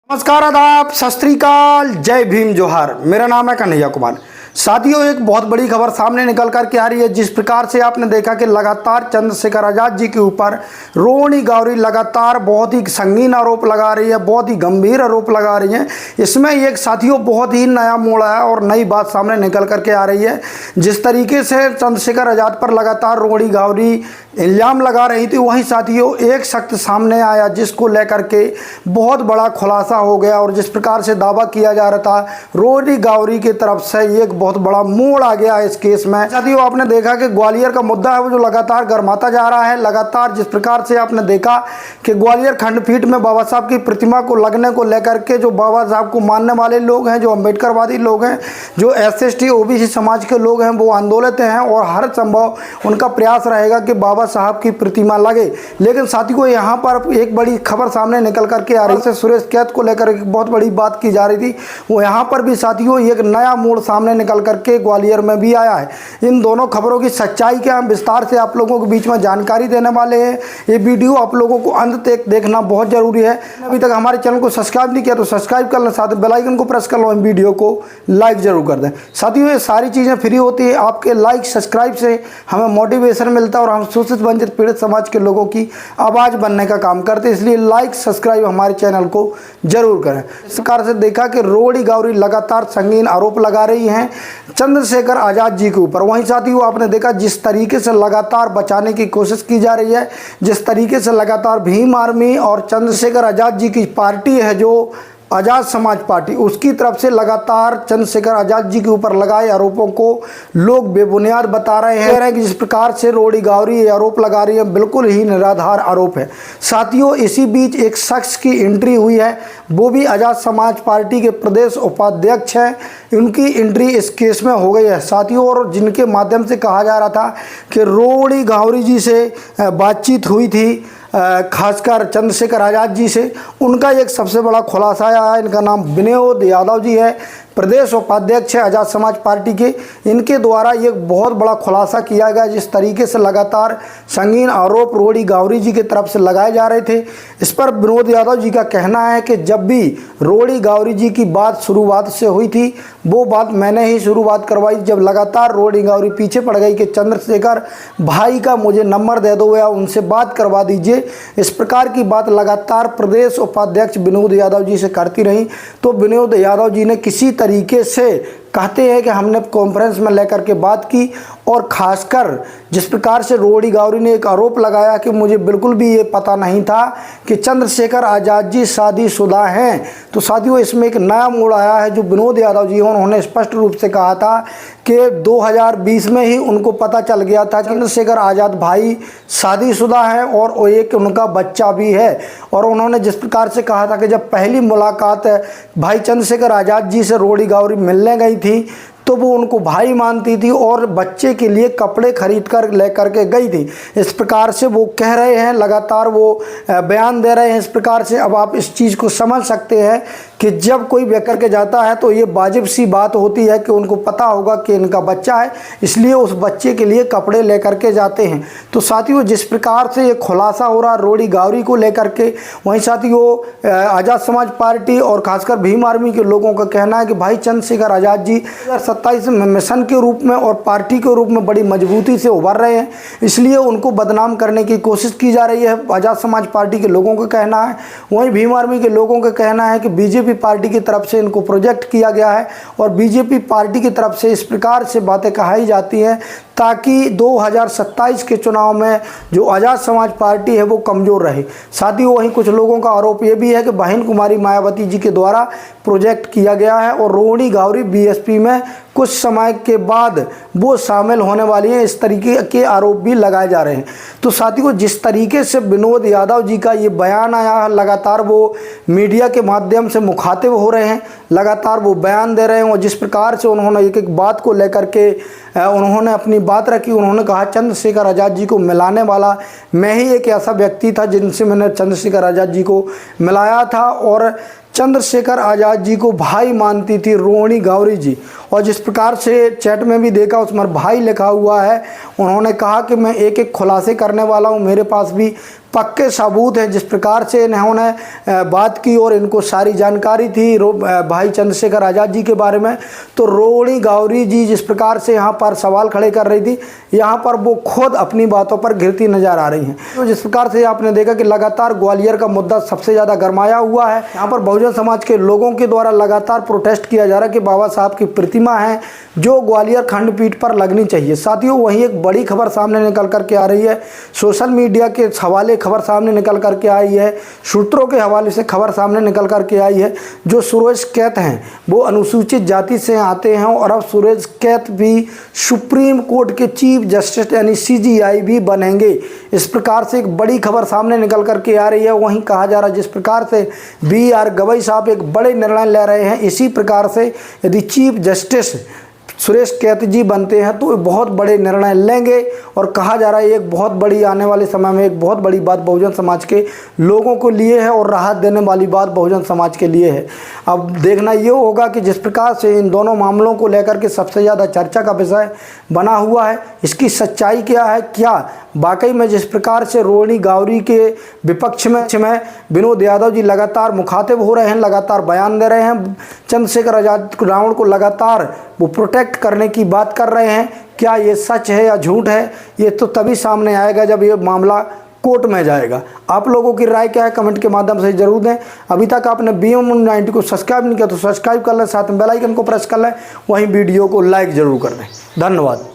नमस्कार, आदाब, सत श्री अकाल, जय भीम, जोहार। मेरा नाम है कन्हैया कुमार। साथियों, एक बहुत बड़ी खबर सामने निकल कर के आ रही है। जिस प्रकार से आपने देखा कि लगातार चंद्रशेखर आजाद जी के ऊपर रोहिणी गावरी लगातार बहुत ही संगीन आरोप लगा रही है, बहुत ही गंभीर आरोप लगा रही है। इसमें एक साथियों बहुत ही नया मोड़ आया और नई बात सामने निकल कर के आ रही है। जिस तरीके से चंद्रशेखर आजाद पर लगातार रोहिणी गावरी इल्ज़ाम लगा रही थी, वहीं साथियों एक शख्स सामने आया जिसको लेकर के बहुत बड़ा खुलासा हो गया। और जिस प्रकार से दावा किया जा रहा था रोहिणी गावरी की तरफ से, एक बहुत बड़ा मोड़ आ गया इस केस में। साथियों, आपने देखा कि ग्वालियर का मुद्दा है वो जो लगातार गर्माता जा रहा है। लगातार जिस प्रकार से आपने देखा कि ग्वालियर खंडपीठ में बाबा साहब की प्रतिमा को लगने को लेकर के जो बाबा साहब को मानने वाले लोग हैं, जो अम्बेडकरवादी लोग हैं, जो SST OBC समाज के लोग हैं, वो आंदोलित हैं और हर संभव उनका प्रयास रहेगा कि बाबा साहब की प्रतिमा लगे। लेकिन साथियों, यहाँ पर एक बड़ी खबर सामने निकल करके आ रही है। सुरेश कैत को लेकर एक बहुत बड़ी बात की जा रही थी, वो यहाँ पर भी साथियों एक नया मोड़ सामने निकल करके ग्वालियर में भी आया है। इन दोनों खबरों की सच्चाई क्या है, विस्तार से आप लोगों के बीच में जानकारी देने वाले हैं। ये वीडियो आप लोगों को अंत तक देखना बहुत जरूरी है। अभी तक हमारे चैनल को सब्सक्राइब नहीं किया तो सब्सक्राइब कर लें, साथ बेल आइकन को प्रेस कर लो, वीडियो को लाइक जरूर कर दें। साथियों, ये सारी चीज़ें फ्री होती है। आपके लाइक सब्सक्राइब से हमें मोटिवेशन मिलता है और हम शोषित वंचित पीड़ित समाज के लोगों की आवाज़ बनने का काम करते हैं। इसलिए लाइक सब्सक्राइब हमारे चैनल को जरूर करें। इस प्रकार से देखा कि रोहिणी गावरी लगातार संगीन आरोप लगा रही हैं चंद्रशेखर आजाद जी के ऊपर। वहीं साथियों, आपने देखा जिस तरीके से लगातार बचाने की कोशिश की जा रही है, जिस तरीके से लगातार भीम आर्मी और चंद्रशेखर आजाद जी की पार्टी है जो आज़ाद समाज पार्टी, उसकी तरफ से लगातार चंद्रशेखर आजाद जी के ऊपर लगाए आरोपों को लोग बेबुनियाद बता रहे हैं। कह रहे हैं कि जिस प्रकार से रोहिणी गावरी ये आरोप लगा रही है बिल्कुल ही निराधार आरोप है। साथियों, इसी बीच एक शख्स की एंट्री हुई है, वो भी आज़ाद समाज पार्टी के प्रदेश उपाध्यक्ष हैं। उनकी एंट्री इस केस में हो गई है साथियों, और जिनके माध्यम से कहा जा रहा था कि रोहिणी गावरी जी से बातचीत हुई थी, खासकर चंद्रशेखर आजाद जी से। उनका एक सबसे बड़ा खुलासा आया है। इनका नाम विनोद यादव जी है, प्रदेश उपाध्यक्ष है आज़ाद समाज पार्टी के। इनके द्वारा ये बहुत बड़ा खुलासा किया गया। जिस तरीके से लगातार संगीन आरोप रोहिणी गावरी जी की तरफ से लगाए जा रहे थे, इस पर विनोद यादव जी का कहना है कि जब भी रोहिणी गावरी जी की बात शुरुआत से हुई थी, वो बात मैंने ही शुरुआत करवाई। जब लगातार रोहिणी गावरी पीछे पड़ गई कि चंद्रशेखर भाई का मुझे नंबर दे दो या उनसे बात करवा दीजिए, इस प्रकार की बात लगातार प्रदेश उपाध्यक्ष विनोद यादव जी से करती रही। तो विनोद यादव जी ने किसी तरीके से कहते हैं कि हमने कॉन्फ्रेंस में लेकर के बात की, और खासकर जिस प्रकार से रोहिणी गावरी ने एक आरोप लगाया कि मुझे बिल्कुल भी ये पता नहीं था कि चंद्रशेखर आजाद जी शादीशुदा हैं। तो साथियों, इसमें एक नया मोड़ आया है। जो विनोद यादव जी हैं, उन्होंने स्पष्ट रूप से कहा था कि 2020 में ही उनको पता चल गया था कि चंद्रशेखर आजाद भाई शादीशुदा हैं और एक उनका बच्चा भी है। और उन्होंने जिस प्रकार से कहा था कि जब पहली मुलाकात भाई चंद्रशेखर आजाद जी से रोहिणी गावरी मिलने गई थी, तो वो उनको भाई मानती थी और बच्चे के लिए कपड़े खरीद कर लेकर के गई थी। इस प्रकार से वो कह रहे हैं, लगातार वो बयान दे रहे हैं इस प्रकार से। अब आप इस चीज़ को समझ सकते हैं कि जब कोई लेकर के जाता है तो ये वाजिब सी बात होती है कि उनको पता होगा कि इनका बच्चा है, इसलिए उस बच्चे के लिए कपड़े लेकर के जाते हैं। तो साथियों, जिस प्रकार से ये खुलासा हो रहा रोहिणी गावरी को लेकर के, वहीं साथियों आज़ाद समाज पार्टी और खासकर भीम आर्मी के लोगों का कहना है कि भाई चंद्रशेखर आजाद जी 2027 में मिशन के रूप में और पार्टी के रूप में बड़ी मजबूती से उभर रहे हैं, इसलिए उनको बदनाम करने की कोशिश की जा रही है। आज़ाद समाज पार्टी के लोगों का कहना है। वहीं भीम आर्मी के लोगों का कहना है कि बीजेपी पार्टी की तरफ से इनको प्रोजेक्ट किया गया है और बीजेपी पार्टी की तरफ से इस प्रकार से बातें कही जाती हैं ताकि 2027 के चुनाव में जो आज़ाद समाज पार्टी है वो कमज़ोर रहे। साथ ही वहीं कुछ लोगों का आरोप ये भी है कि बहन कुमारी मायावती जी के द्वारा प्रोजेक्ट किया गया है और रोहिणी गावरी BSP में कुछ समय के बाद वो शामिल होने वाली हैं। इस तरीके के आरोप भी लगाए जा रहे हैं। तो साथियों, जिस तरीके से विनोद यादव जी का ये बयान आया है, लगातार वो मीडिया के माध्यम से मुखातिब हो रहे हैं, लगातार वो बयान दे रहे हैं। और जिस प्रकार से उन्होंने एक एक बात को लेकर के उन्होंने अपनी बात रखी, उन्होंने कहा चंद्रशेखर आजाद जी को मिलाने वाला मैं ही एक ऐसा व्यक्ति था जिनसे मैंने चंद्रशेखर आजाद जी को मिलाया था, और चंद्रशेखर आजाद जी को भाई मानती थी रोहिणी गावरी जी। और जिस प्रकार से चैट में भी देखा उसमें भाई लिखा हुआ है, उन्होंने कहा कि मैं एक एक खुलासे करने वाला हूँ, मेरे पास भी पक्के सबूत हैं जिस प्रकार से इन्होंने बात की और इनको सारी जानकारी थी भाई चंद्रशेखर आज़ाद जी के बारे में। तो रोहिणी गावरी जी जिस प्रकार से यहाँ पर सवाल खड़े कर रही थी, यहाँ पर वो खुद अपनी बातों पर घिरती नजर आ रही हैं। तो जिस प्रकार से आपने देखा कि लगातार ग्वालियर का मुद्दा सबसे ज़्यादा गरमाया हुआ है। यहाँ पर बहुजन समाज के लोगों के द्वारा लगातार प्रोटेस्ट किया जा रहा है कि बाबा साहब की प्रतिमा है जो ग्वालियर खंडपीठ पर लगनी चाहिए। साथियों, वहीं एक बड़ी खबर सामने निकल करके आ रही है, सोशल मीडिया के हवाले खबर सामने निकल करके आई है, सूत्रों के हवाले से खबर सामने निकल करके आई है। जो सुरेश कैत हैं वो अनुसूचित जाति से आते हैं और अब सुरेश कैत भी सुप्रीम कोर्ट के चीफ जस्टिस यानी CJI भी बनेंगे। इस प्रकार से एक बड़ी खबर सामने निकल करके आ रही है। वहीं कहा जा रहा है जिस प्रकार से BR गवई साहब एक बड़े निर्णय ले रहे हैं, इसी प्रकार से यदि चीफ जस्टिस सुरेश कैत जी बनते हैं तो बहुत बड़े निर्णय लेंगे। और कहा जा रहा है एक बहुत बड़ी आने वाले समय में एक बहुत बड़ी बात बहुजन समाज के लोगों को लिए है और राहत देने वाली बात बहुजन समाज के लिए है। अब देखना ये होगा कि जिस प्रकार से इन दोनों मामलों को लेकर के सबसे ज़्यादा चर्चा का विषय बना हुआ है, इसकी सच्चाई क्या है। क्या वाकई में जिस प्रकार से रोहिणी गावरी के विपक्ष में विनोद यादव जी लगातार मुखातिब हो रहे हैं, लगातार बयान दे रहे हैं, चंद्रशेखर आज़ाद रावण को लगातार वो प्रोटेक्ट करने की बात कर रहे हैं, क्या ये सच है या झूठ है, ये तो तभी सामने आएगा जब ये मामला कोर्ट में जाएगा। आप लोगों की राय क्या है कमेंट के माध्यम से जरूर दें। अभी तक आपने BM90 को सब्सक्राइब नहीं किया तो सब्सक्राइब कर लें, साथ में बेल आइकन को प्रेस कर लें, वहीं वीडियो को लाइक जरूर कर दें। धन्यवाद।